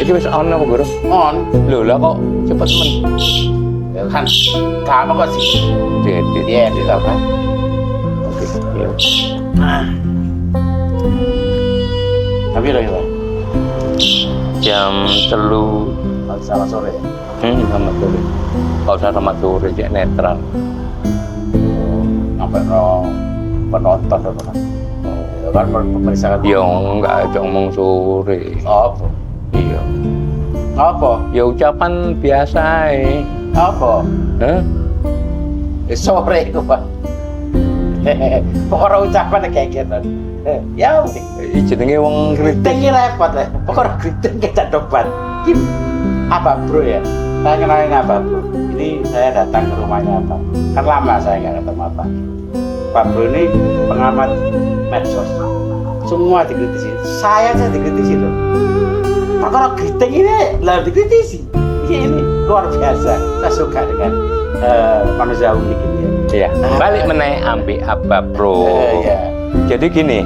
Iki wis on apa Guru? On. Lho lah kok cepet men. Ya kan kamu kok sih. Diedit. Iya, di apa? Oke. Ya. Tapi lho ya. Jam 3 Sama sore. sama sore. Kalau usah sama sore cek netral. Sampai penonton apa kan? Ya kan pemirsa kan. Ya enggak ada ngomong sore. Apa? Iya. Apa? Ya ucapan biasa Apa? Hah? Sore itu Pak. Pokoknya ucapan kayak gitu. Ya udah. Jenenge wong kritik. Kriting repot ya. Pokoknya kriting kita debat. Apa bro ya? Saya kenalin apa bro? Ini saya datang ke rumahnya apa? Kan lama saya nggak ketemu apa. Pak bro ini pengamat medsos. Semua dikritisi. Saya dikritisi loh. Perkara kriting ini lah dikritisi. Ini luar biasa. Saya suka dengan manusia unik ini. Iya. Balik meneh ambek apa bro? Iya. Jadi gini.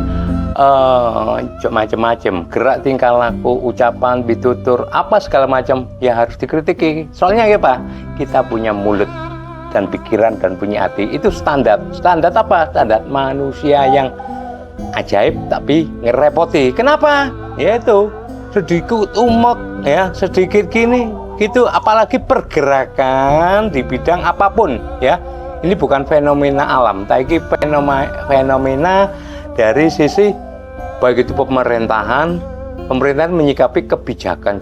Macam-macam gerak tingkah laku, ucapan, bitutur, apa segala macam ya harus dikritiki. Soalnya ya Pak, kita punya mulut dan pikiran dan punya hati itu standar. Standar apa? Standar manusia yang ajaib tapi ngerepoti. Kenapa? Ya itu sedikit umek ya, sedikit gini gitu. Apalagi pergerakan di bidang apapun ya. Ini bukan fenomena alam, tapi fenomena dari sisi baik itu pemerintahan menyikapi kebijakan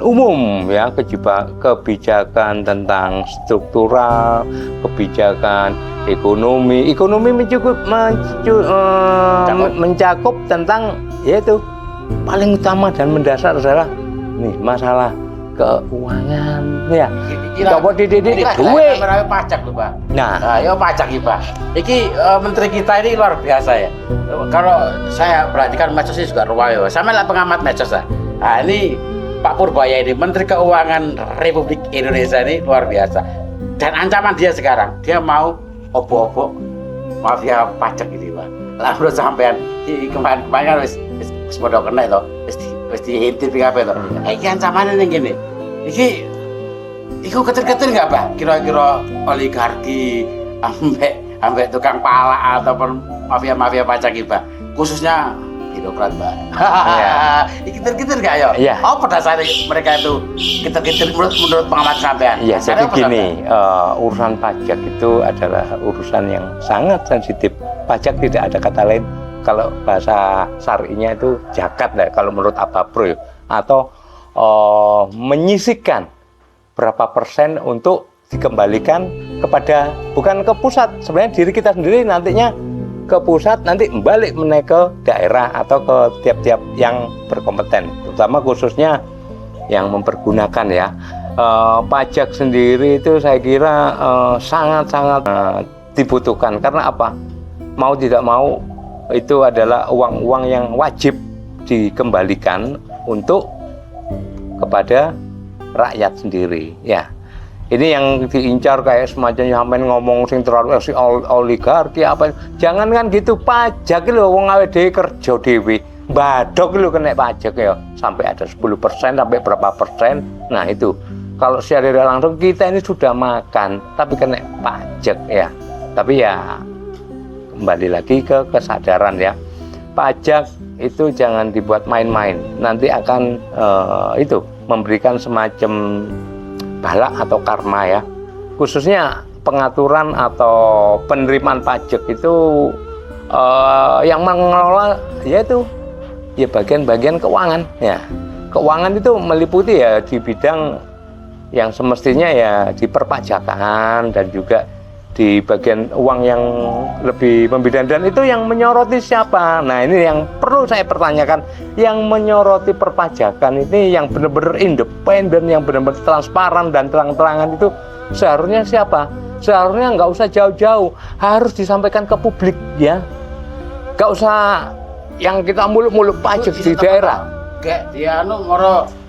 umum ya, kebijakan tentang struktural, kebijakan ekonomi mencakup tentang yaitu paling utama dan mendasar adalah nih masalah keuangan ya. Coba dididik duit pajak lho Pak. Nah, ya pajak iki Pak. Iki menteri kita ini luar biasa ya. Kalau saya perhatikan medsos ini juga ruwaya. Sama lah pengamat medsos lah. Nah, ini Pak Purbaya ini Menteri Keuangan Republik Indonesia ini luar biasa. Dan ancaman dia sekarang, dia mau obok-obok mafia pajak ini Pak. Lah menurut sampean kemarin wis padha kena to. Wis diintip kabeh to. Iki ancamane ning kene. Iku ketir-ketir nggak Pak? Kira-kira oligarki ambek tukang pala ataupun mafia pajak ini Pak? Khususnya birokrat Pak. Ya. Ketir-ketir nggak ya? Iya. Apa dasarnya mereka itu ketir-ketir menurut pengamat sampean? Iya, jadi gini, urusan pajak itu adalah urusan yang sangat sensitif. Pajak tidak ada kata lain. Kalau bahasa syar'inya itu zakat lah, kalau menurut Bro, atau menyisihkan berapa persen untuk dikembalikan kepada bukan ke pusat, sebenarnya diri kita sendiri nantinya ke pusat, nanti balik menaik ke daerah atau ke tiap-tiap yang berkompeten, terutama khususnya yang mempergunakan ya. Pajak sendiri itu saya kira sangat-sangat dibutuhkan. Karena apa? Mau tidak mau itu adalah uang-uang yang wajib dikembalikan untuk kepada rakyat sendiri ya. Ini yang diincar kayak semacam sampean ngomong sing terlalu si oligarki apa. Jangan kan gitu, pajak lho wong awake dhewe kerja dhewe. Badok lho kena pajak ya. Sampai ada 10% sampai berapa persen. Nah itu. Kalau secara langsung kita ini sudah makan tapi kena pajak ya. Tapi ya kembali lagi ke kesadaran ya. Pajak itu jangan dibuat main-main. Nanti akan itu memberikan semacam balak atau karma ya. Khususnya pengaturan atau penerimaan pajak itu yang mengelola yaitu ya bagian-bagian keuangan ya. Keuangan itu meliputi ya di bidang yang semestinya ya di perpajakan dan juga di bagian uang yang lebih membidang, dan itu yang menyoroti siapa? Nah ini yang perlu saya pertanyakan, yang menyoroti perpajakan ini yang benar-benar independen, yang benar-benar transparan dan terang-terangan itu seharusnya siapa? Seharusnya nggak usah jauh-jauh, harus disampaikan ke publik ya, nggak usah yang kita muluk-muluk pajak di daerah. Kayak dia ngoro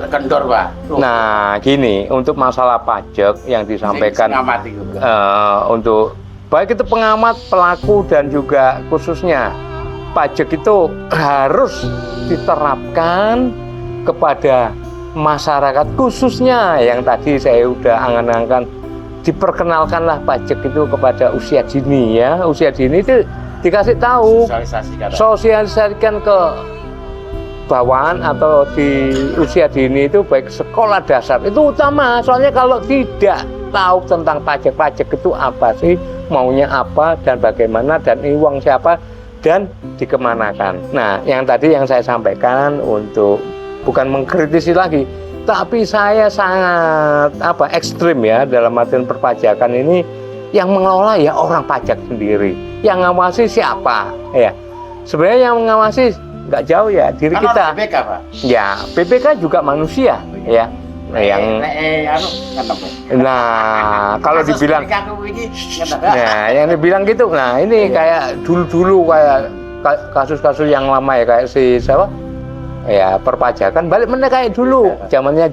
kendor Pak. Nah gini, untuk masalah pajak yang disampaikan untuk baik itu pengamat, pelaku dan juga khususnya pajak itu harus diterapkan kepada masyarakat, khususnya yang tadi saya udah angan-angan, diperkenalkanlah pajak itu kepada usia dini ya. Usia dini itu dikasih tahu, sosialisasikan ke bawahan atau di usia dini itu, baik sekolah dasar itu utama. Soalnya kalau tidak tahu tentang pajak itu apa sih, maunya apa dan bagaimana, dan ini uang siapa dan dikemanakan. Nah, yang tadi yang saya sampaikan untuk bukan mengkritisi lagi, tapi saya sangat ekstrim ya dalam artian perpajakan ini. Yang mengelola ya orang pajak sendiri, yang ngawasi siapa ya. Sebenarnya yang mengawasi nggak jauh ya, diri kita. BPK, Pak. Ya, BPK juga manusia ya. Nah, kalau dibilang, yang dibilang gitu. Nah, ini kayak dulu kayak kasus-kasus yang lama ya, kayak si siapa? Ya, perpajakan balik mana kayak dulu, zamannya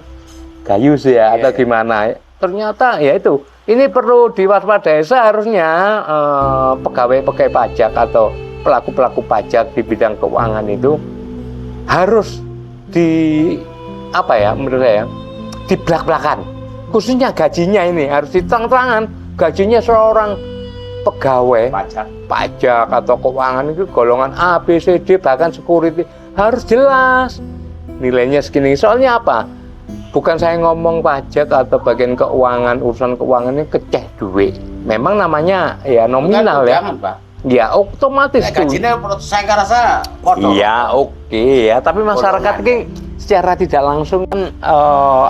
Gayus ya, atau gimana. Ternyata ya itu, ini perlu diwaspadai. Seharusnya pegawai pajak atau pelaku pajak di bidang keuangan itu harus menurut saya dibelak-belakan. Khususnya gajinya ini harus diterang-terangan. Gajinya seorang pegawai pajak atau keuangan itu golongan A, B, C, D, bahkan security harus jelas nilainya segini. Soalnya apa? Bukan saya ngomong pajak atau bagian keuangan, urusan keuangan ini keceh duit. Memang namanya ya nominal ya. Pak. Ya otomatis tuh. Gajinya saya rasa kotor. Iya oke ya, tapi masyarakat ini secara tidak langsung kan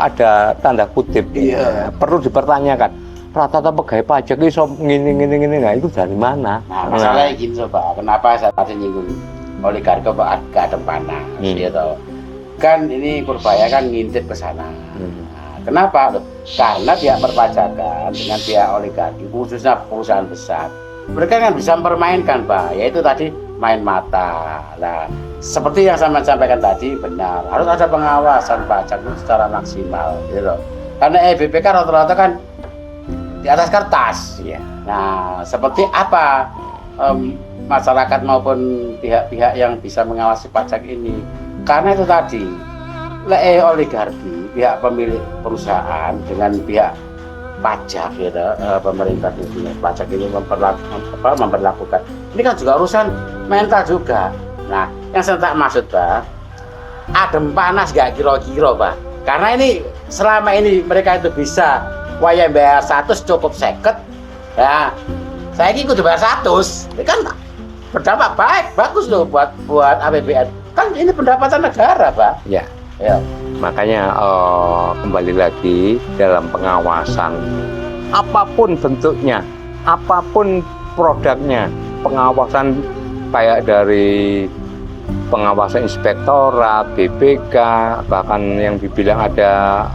ada tanda kutip. Iya. Perlu dipertanyakan. Rata-rata pegawai pajak itu gini, nah itu dari mana? Nah, masalahnya gini Pak, kenapa saya tadi nyinggung oligarki ke Adem Panas, gitu. Kan ini Purbaya kan ngintip ke sana. Nah, kenapa? Karena pihak perpajakan dengan pihak oligarki, khususnya perusahaan besar, mereka kan bisa mempermainkan, Pak. Yaitu tadi main mata. Nah, seperti yang saya sampaikan tadi benar, harus ada pengawasan pajak itu secara maksimal, gitu. Karena BPK rata-rata kan di atas kertas, ya. Nah, seperti apa masyarakat maupun pihak-pihak yang bisa mengawasi pajak ini? Karena itu tadi, oligarki, pihak pemilik perusahaan dengan pihak pajak, gitu, pemerintah di pajak ini memperlakukan. Ini kan juga urusan mental juga. Nah, yang saya tak maksud, Pak, adem panas gak kira-kira, Pak. Karena ini selama ini mereka itu bisa wayang bayar 100 cukup 50. Ya, saya ini kudu bayar 100. Ini kan berdampak baik, bagus loh buat APBN. Kan ini pendapatan negara, Pak. Ya. Ya. Makanya kembali lagi dalam pengawasan, apapun bentuknya, apapun produknya, pengawasan kayak dari pengawasan inspektorat, BPK, bahkan yang dibilang ada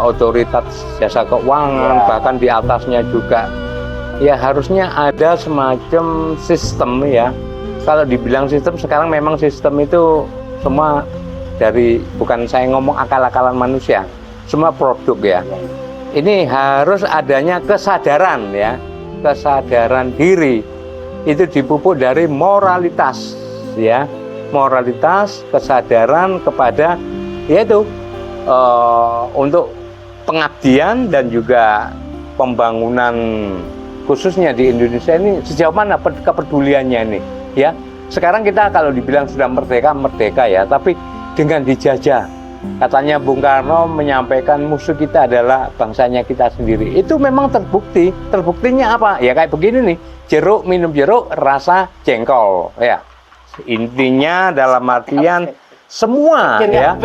otoritas jasa keuangan, bahkan di atasnya juga, ya harusnya ada semacam sistem ya. Kalau dibilang sistem, sekarang memang sistem itu semua dari, bukan saya ngomong akal-akalan manusia, semua produk ya. Ini harus adanya kesadaran ya, kesadaran diri. Itu dipupuk dari moralitas ya, moralitas, kesadaran kepada yaitu untuk pengabdian dan juga pembangunan khususnya di Indonesia ini sejauh mana kepeduliannya ini ya. Sekarang kita kalau dibilang sudah merdeka ya, tapi dengan dijajah. Katanya Bung Karno menyampaikan musuh kita adalah bangsanya kita sendiri. Itu memang terbukti. Terbuktinya apa? Ya kayak begini nih, jeruk, minum jeruk rasa jengkol ya. Intinya dalam artian semua ya,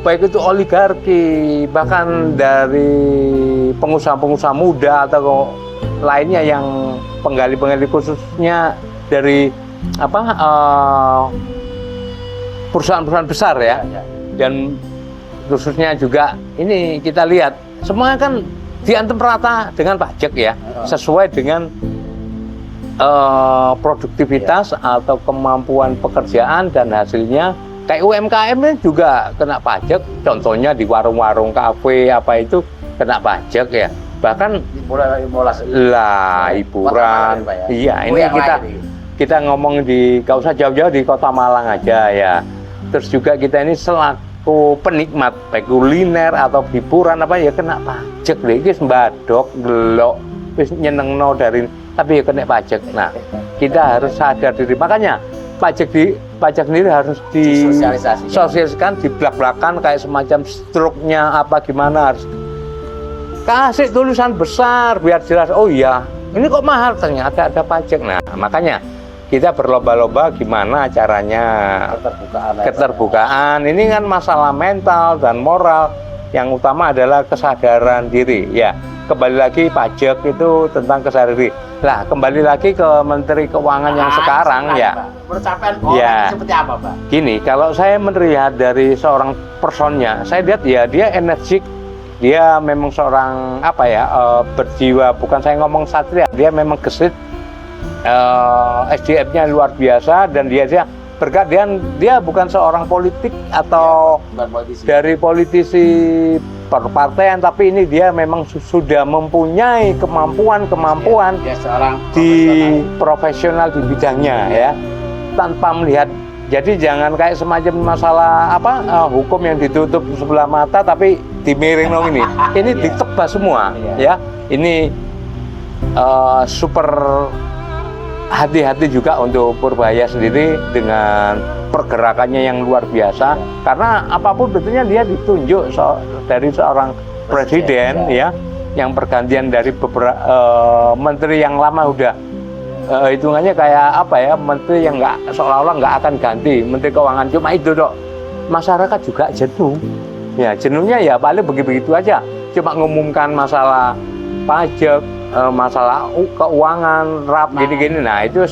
baik itu oligarki, bahkan dari pengusaha-pengusaha muda atau lainnya yang penggali-penggali, khususnya dari perusahaan-perusahaan besar ya, dan khususnya juga ini kita lihat semua kan diantem rata dengan pajak ya, sesuai dengan produktivitas atau kemampuan pekerjaan dan hasilnya. Kayak UMKM ini juga kena pajak, contohnya di warung-warung, kafe apa itu kena pajak ya. Bahkan hiburan. Iya, ini kita ngomong di, gak usah jauh-jauh, di Kota Malang aja ya. terus juga kita ini selaku penikmat baik kuliner atau hiburan apa ya kena pajak deh, iki sembadok delok wis nyenengno dari tapi ya kena pajak. Nah, kita harus sadar diri. Makanya pajak sendiri harus disosialisasikan, diblak-blakan kayak semacam struknya apa gimana, harus kasih tulisan besar biar jelas. Oh iya, ini kok mahal, ternyata ada pajak. Nah, makanya kita berlomba-lomba gimana caranya keterbukaan. Ini kan masalah mental dan moral. Yang utama adalah kesadaran diri. Ya, kembali lagi pajak itu tentang kesadaran diri. Lah, kembali lagi ke Menteri Keuangan yang sekarang ya. Pencapaian ya, seperti apa, Pak? Gini, kalau saya melihat dari seorang personnya, saya lihat ya dia energik. Dia memang seorang apa ya, berjiwa, bukan saya ngomong satria, dia memang gesit, SDM-nya luar biasa, dan dia berkat dia bukan seorang politik atau dari politisi perpartaian, tapi ini dia memang sudah mempunyai kemampuan di profesional di bidangnya ya, tanpa melihat. Jadi jangan kayak semacam masalah hukum yang ditutup sebelah mata tapi dimiring dong ini. Ini ditebas semua ya. Ini super hati-hati juga untuk Purbaya sendiri dengan pergerakannya yang luar biasa, karena apapun betulnya dia ditunjuk dari seorang presiden ya, yang pergantian dari beberapa menteri yang lama udah hitungannya kayak apa ya, menteri yang nggak seolah-olah nggak akan ganti, Menteri Keuangan. Cuma itu dok, masyarakat juga jenuh ya, jenuhnya ya paling begitu aja, cuma ngumumkan masalah pajak, masalah keuangan, gini-gini. Nah itu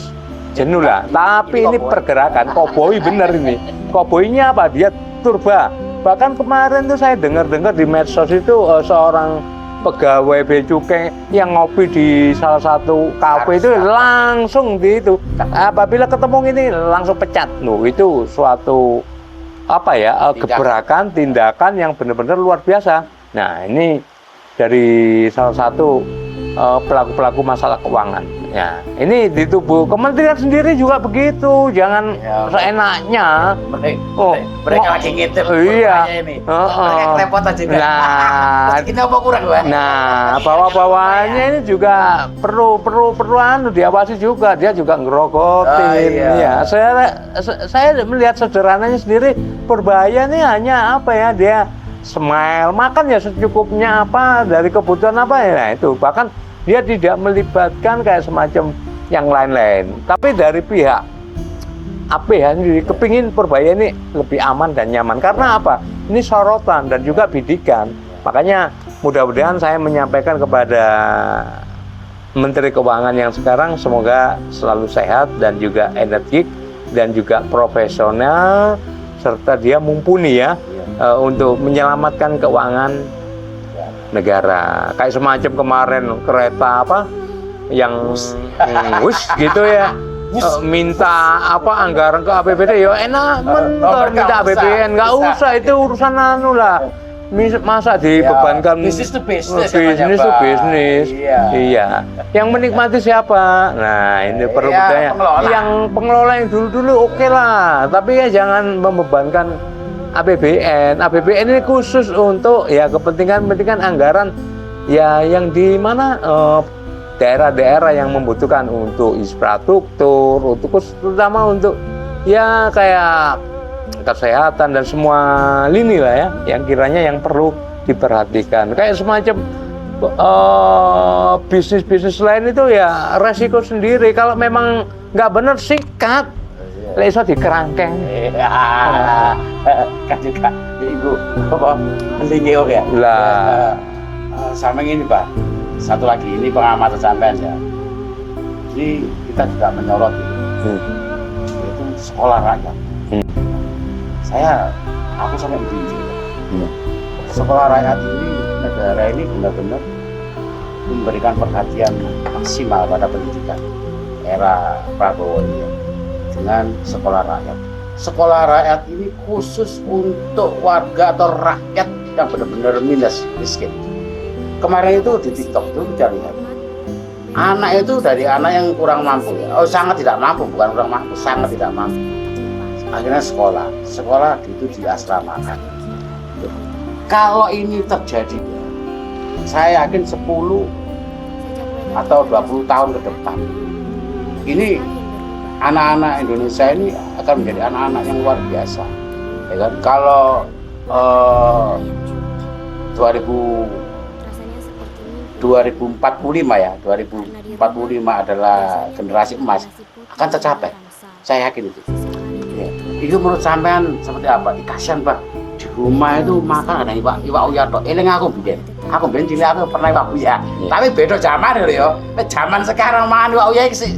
jenuh lah. Tapi ini pergerakan koboi bener ini. Koboinya apa? Dia turba. Bahkan kemarin tuh saya dengar di medsos itu seorang pegawai bea cukai yang ngopi di salah satu kafe itu langsung di itu. Apabila ketemu ini langsung pecat. Itu suatu gebrakan, tindakan yang benar-benar luar biasa. Nah ini dari salah satu pelaku-pelaku masalah keuangan. Ya, ini di tubuh kementerian sendiri juga begitu. Jangan seenaknya. Mereka lagi ngitir. Iya. Mereka kerepotan juga. Nah, kita apa kurang, Pak? Nah, bawah-bawahnya ini juga perlu diawasi juga. Dia juga ngerogotin. Ya, saya melihat sederhananya sendiri, Purbaya ini hanya dia smile, makan ya secukupnya dari kebutuhan ya. Nah itu bahkan dia tidak melibatkan kayak semacam yang lain-lain. Tapi dari pihak APH sendiri kepingin Purbaya ini lebih aman dan nyaman. Karena apa? Ini sorotan dan juga bidikan. Makanya mudah-mudahan saya menyampaikan kepada Menteri Keuangan yang sekarang, semoga selalu sehat dan juga energik dan juga profesional, serta dia mumpuni ya untuk menyelamatkan keuangan negara. Kayak semacam kemarin kereta yang gitu ya, minta anggaran ke APBD ya enak minta APBN, nggak usah, itu urusan lah. Masa dibebankan bisnis to bisnis. Iya. Yang menikmati siapa? Nah ini perlu budaya. Yang pengelola yang dulu oke lah, tapi ya jangan membebankan APBN. APBN ini khusus untuk ya kepentingan anggaran ya, yang di mana daerah-daerah yang membutuhkan untuk infrastruktur, untuk terutama untuk ya kayak kesehatan dan semua lini lah ya, yang kiranya yang perlu diperhatikan. Kayak semacam bisnis lain itu ya resiko sendiri. Kalau memang nggak benar sikat. Leso dikerangkeng. Kan juga ibu mendingin ya. Lah. Sama ini Pak. Satu lagi ini pengamatan sampean ya. Jadi kita juga menyoroti itu sekolah rakyat. Aku sampai begini. Sekolah rakyat ini, negara ini benar-benar memberikan perhatian maksimal pada pendidikan era Prabowo ini. Dengan sekolah rakyat. Sekolah rakyat ini khusus untuk warga atau rakyat yang benar-benar miskin. Kemarin itu di TikTok itu kita lihat anak itu dari anak yang kurang mampu ya. Sangat tidak mampu, bukan kurang mampu, sangat tidak mampu. akhirnya sekolah itu diasramakan. Kalau ini terjadi, saya yakin 10 atau 20 tahun ke depan ini anak-anak Indonesia ini akan menjadi anak-anak yang luar biasa, ya kan? Kalau 2045 ya, 2045 adalah generasi emas, akan tercapai. Saya yakin itu. Ya. Itu menurut sampean seperti apa? Kasihan Pak, di rumah itu makan ada iwak uyah tok. Eling aku biyen cilik aku pernah iwak uyah. Tapi beda zaman lho ya. Zaman sekarang makan iwak uyah iki sik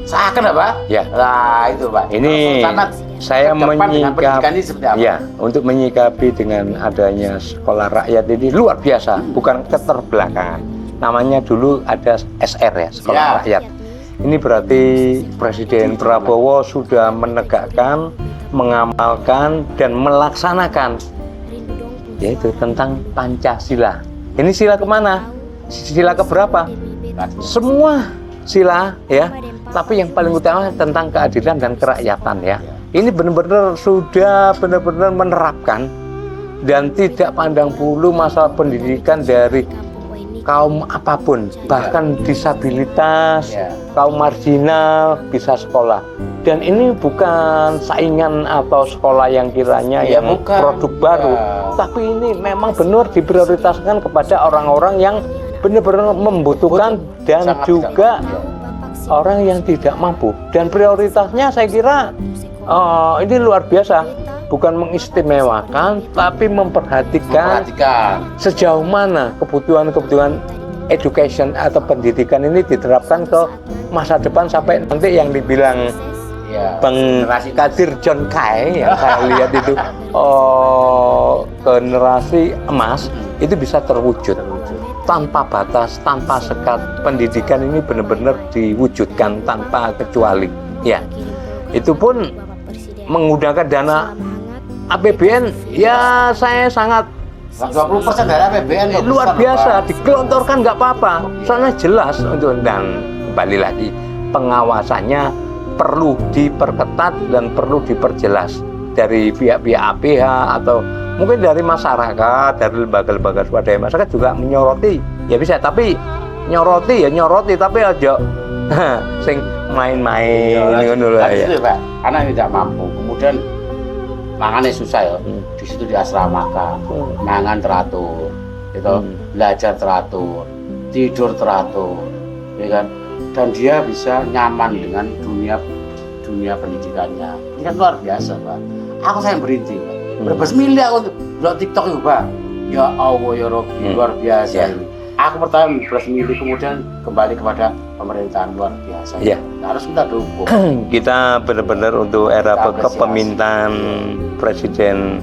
seakan apa? Ya. Nah, itu Pak. Ini saya menyikapi, ya, untuk menyikapi dengan adanya sekolah rakyat ini luar biasa, bukan keterbelakangan. Namanya dulu ada SR ya, sekolah rakyat. Ini berarti Presiden Prabowo sudah menegakkan, mengamalkan, dan melaksanakan, yaitu tentang Pancasila. Ini sila kemana? Sila keberapa? Semua sila ya, tapi yang paling utama tentang keadilan dan kerakyatan ya. Ini benar-benar sudah benar-benar menerapkan dan tidak pandang bulu masalah pendidikan dari kaum apapun, bahkan disabilitas, kaum marginal bisa sekolah. Dan ini bukan saingan atau sekolah yang kiranya yang bukan produk baru, tapi ini memang benar diprioritaskan kepada orang-orang yang benar-benar membutuhkan dan juga orang yang tidak mampu. Dan prioritasnya saya kira ini luar biasa, bukan mengistimewakan, tapi memperhatikan sejauh mana kebutuhan education atau pendidikan ini diterapkan ke masa depan sampai nanti yang dibilang Bang Kadir John Kai yang saya lihat itu generasi emas itu bisa terwujud tanpa batas, tanpa sekat. Pendidikan ini benar-benar diwujudkan tanpa kecuali. Ya, itu pun menggunakan dana APBN. Ya, saya sangat 20% dari APBN luar biasa, digelontorkan nggak apa-apa. Soalnya jelas untuk, dan kembali lagi pengawasannya perlu diperketat dan perlu diperjelas dari pihak-pihak APH atau mungkin dari masyarakat, dari lembaga-lembaga swadaya masyarakat juga menyoroti. Ya bisa, tapi nyoroti tapi aja sing main-main ngono lho ya. Pak, anak tidak mampu, kemudian mangannya susah ya. Di situ diasramakan, mangan teratur, gitu, belajar teratur, tidur teratur, ya kan? Dan dia bisa nyaman dengan dunia pendidikannya. Ini kan luar biasa, Pak. Aku sayang berhenti, Pak. Berapa miliar untuk blog TikTok itu, Pak. Ya Allah ya Rabbi, luar biasa ini. Aku pertama milih, kemudian kembali kepada pemerintahan, luar biasa. Ya. Harus kita dukung. Kita benar-benar untuk era kepemimpinan Presiden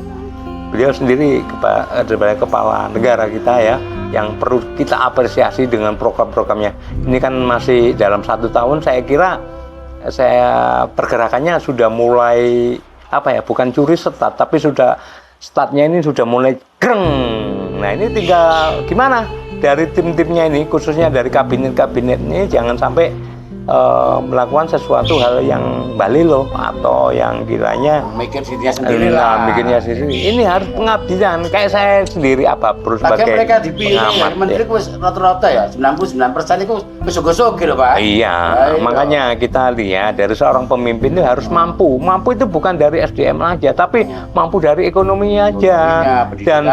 beliau sendiri sebagai kepala negara kita ya, yang perlu kita apresiasi dengan program-programnya. Ini kan masih dalam 1 tahun, saya kira pergerakannya sudah mulai bukan curi start, tapi sudah startnya ini sudah mulai greng. Nah, ini tinggal gimana dari tim-timnya ini, khususnya dari kabinet-kabinet ini, jangan sampai melakukan sesuatu hal yang balilo atau yang kiranya mikir dirinya sendiri lah. Mikirnya sendiri. Ini harus pengabdian. Kayak saya sendiri Bro sebagai mereka dipilih pengamat, menteri rata-rata ya 99% itu besok-besok gitu Pak. Iya, makanya kita lihat dari seorang pemimpin itu harus mampu. Mampu itu bukan dari SDM aja, tapi mampu dari ekonominya aja, dan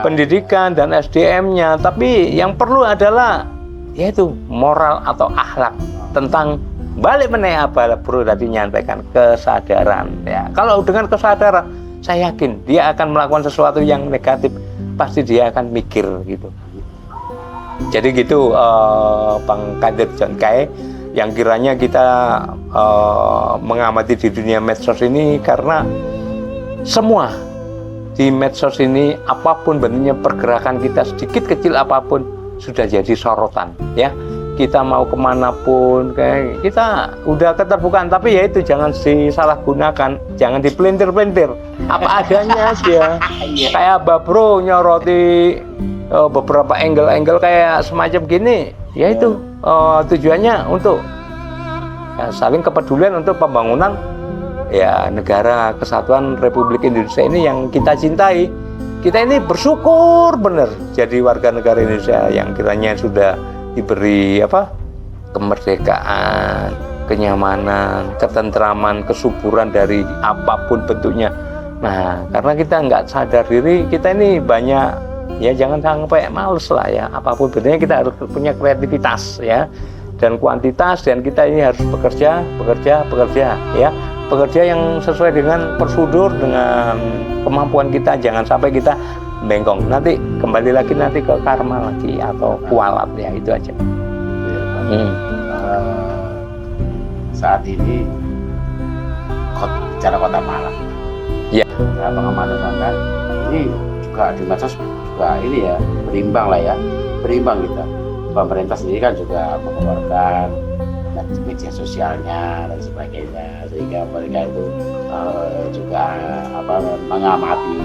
pendidikan dan SDM-nya. Tapi yang perlu adalah yaitu moral atau akhlak, tentang balik meneh Bro tadi nyampaikan kesadaran ya. Kalau dengan kesadaran, saya yakin dia akan melakukan sesuatu yang negatif, pasti dia akan mikir gitu. Jadi gitu Bang Kadir John Kai, yang kiranya kita mengamati di dunia medsos ini, karena semua di medsos ini apapun bentuknya pergerakan kita sedikit kecil apapun sudah jadi sorotan ya. Kita mau kemanapun, kayak kita udah keterbukaan, tapi ya itu jangan disalahgunakan, jangan dipelintir-pelintir, apa adanya aja. Kayak Bro nyoroti beberapa angle-angle kayak semacam gini, ya itu tujuannya untuk saling kepedulian untuk pembangunan ya negara kesatuan Republik Indonesia ini yang kita cintai. Kita ini bersyukur bener jadi warga negara Indonesia yang kiranya sudah diberi kemerdekaan, kenyamanan, ketentraman, kesuburan dari apapun bentuknya. Nah, karena kita nggak sadar diri, kita ini banyak ya, jangan sampai males lah ya, apapun bentuknya kita harus punya kreativitas ya dan kuantitas, dan kita ini harus bekerja ya, bekerja yang sesuai dengan prosedur, dengan kemampuan kita. Jangan sampai kita bengkong, nanti kembali lagi nanti ke karma lagi atau kualat ya, itu aja. Saat ini bicara Kota Malang ya, pengamatan kan ini juga di medsos juga ini ya, berimbang kita. Pemerintah sendiri kan juga mengeluarkan media sosialnya dan sebagainya, sehingga mereka itu juga mengamati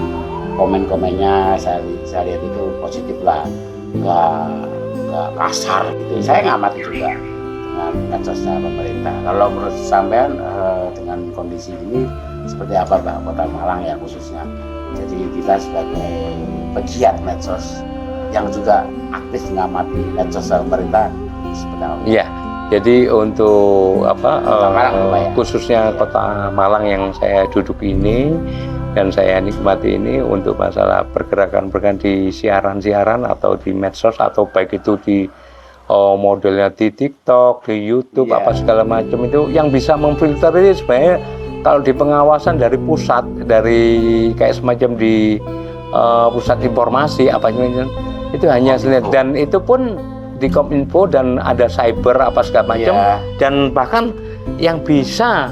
komen-komennya. Saya lihat itu positif lah, nggak kasar gitu. Saya ngamati juga dengan medsosnya pemerintah. Kalau menurut sampean dengan kondisi ini seperti apa Mbak, Kota Malang ya khususnya? Jadi kita sebagai pegiat medsos yang juga aktif mengamati medsos pemerintah seperti apa? Iya. Jadi untuk Malang, khususnya Kota Malang yang saya duduk ini dan saya nikmati ini, untuk masalah pergerakan di siaran-siaran atau di medsos, atau baik itu di modelnya di TikTok, di YouTube, apa segala macam, itu yang bisa memfilter ini sebenarnya kalau di pengawasan dari pusat, dari kayak semacam di pusat informasi apa itu hanya dan itu pun di Kominfo, dan ada cyber apa segala macam, dan bahkan yang bisa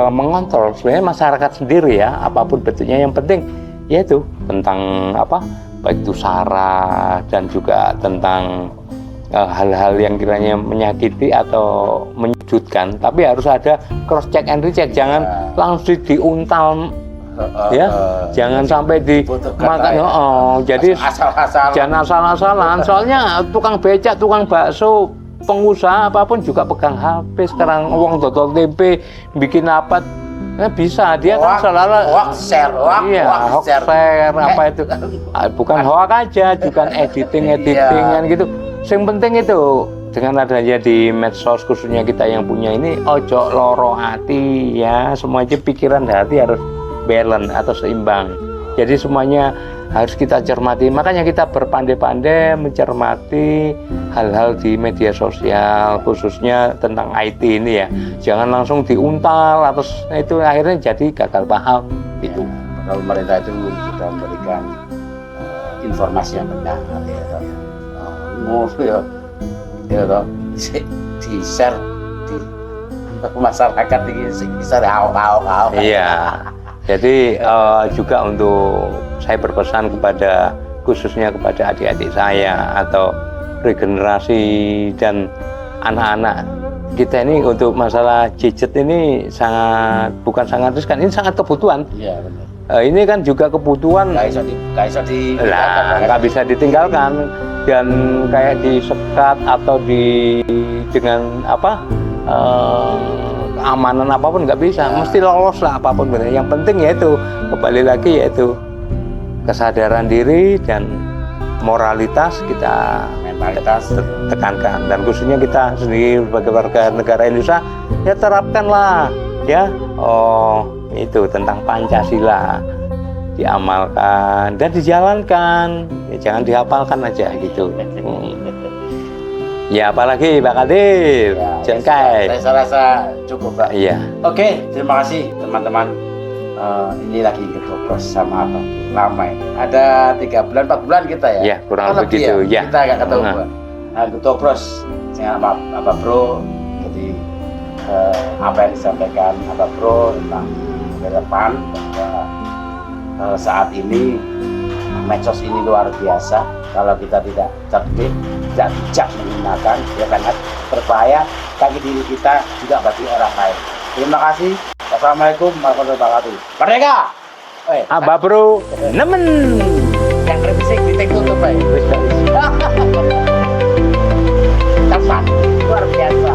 mengontrol sebenarnya masyarakat sendiri ya, apapun bentuknya. Yang penting yaitu tentang baik itu SARA dan juga tentang hal-hal yang kiranya menyakiti atau menyudutkan, tapi harus ada cross check and recheck, jangan langsung diuntal ya, jangan sampai dimakan. Jadi jangan asal-asalan. Soalnya tukang becak, tukang bakso, pengusaha apapun juga pegang HP sekarang. Uang dodol tempe, bikin apa bisa, dia kan selalu hoax share apa itu, bukan hoax aja, juga editingan gitu. Yang penting itu dengan adanya di medsos khususnya kita yang punya ini, ojo loro hati ya, semuanya pikiran dan hati harus balance atau seimbang. Jadi semuanya harus kita cermati. Makanya kita berpandai-pandai mencermati hal-hal di media sosial, khususnya tentang IT ini ya. Jangan langsung diuntal atau itu akhirnya jadi gagal paham gitu. Kalau pemerintah itu sudah memberikan informasi yang benar ya, di share di masyarakat ini bisa ahok-ahok. Iya. Jadi juga untuk saya berpesan kepada khususnya kepada adik-adik saya atau regenerasi dan anak-anak kita ini, untuk masalah gadget ini bukan sangat riskan, ini sangat kebutuhan. Iya benar. Ini kan juga kebutuhan. Nggak bisa ditinggalkan, dan kayak disekat atau dengan keamanan apapun nggak bisa, mesti lolos lah apapun. Yang penting yaitu kembali lagi yaitu kesadaran diri dan moralitas kita tekankan, dan khususnya kita sendiri sebagai warga negara Indonesia ya terapkanlah ya itu tentang Pancasila, diamalkan dan dijalankan ya, jangan dihafalkan aja gitu. Ya apalagi Pak Kadir, Jengkai. Saya rasa cukup Pak. Iya. Oke, terima kasih teman-teman. Ini lagi ketopros sama apa? Lama ini. Ada 3 bulan, 4 bulan kita ya. Iya, kurang lebih begitu. Ya. Kita agak ketemu. Nah, ketopros sama apa Bro. Jadi apa yang disampaikan apa Bro tentang relevan bahwa saat ini medsos ini luar biasa. Kalau kita tidak cerdik, tidak bijak menggunakan, ya sangat berbahaya bagi diri kita juga bagi orang lain. Terima kasih. Wassalamualaikum warahmatullahi wabarakatuh. Merdeka! Abah Bro, nemen. Yang berisik di tutup ya. Tepat, luar biasa.